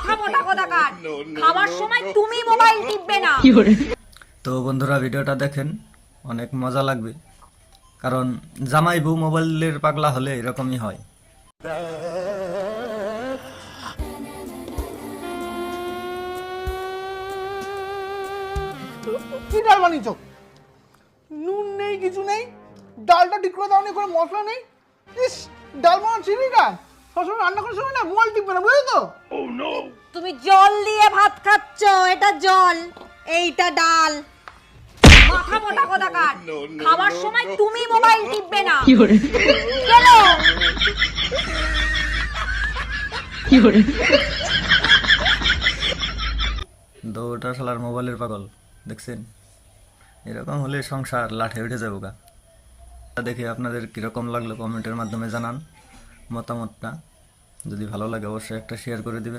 মাথা মোটা কোথাকার, খাবার সময় তুমি মোবাইল টিপবে না। তো বন্ধুরা ভিডিওটা দেখেন, অনেক মজা লাগবে, কারণ জামাই বউ মোবাইলের পাগলা হলে এরকমই হয়। কি ডাল বানিয়েছ? নুন নেই, কিছু নেই, ডালটা ঠিক করে দাওনি, করে মশলা নেই। ইস, ডাল বানানো চিনি না, সবসময় রান্না করার সময় না মোবাইল টিপবে না, বুঝলি তো? তুমি জল দিয়ে ভাত খাচ্ছ, এটা জল, এইটা ডাল। মাথা মোটা কোথাকার, খাবার সময় তুমি মোবাইল টিপবে না। চলো। দৌড়টা শালার মোবাইলের পাগল, দেখছেন? এরকম হলে সংসার লাঠে উঠে যাবো গা। দেখে আপনাদের কীরকম লাগলো কমেন্টের মাধ্যমে জানান মতামতটা। যদি ভালো লাগে অবশ্যই একটা শেয়ার করে দিবেন।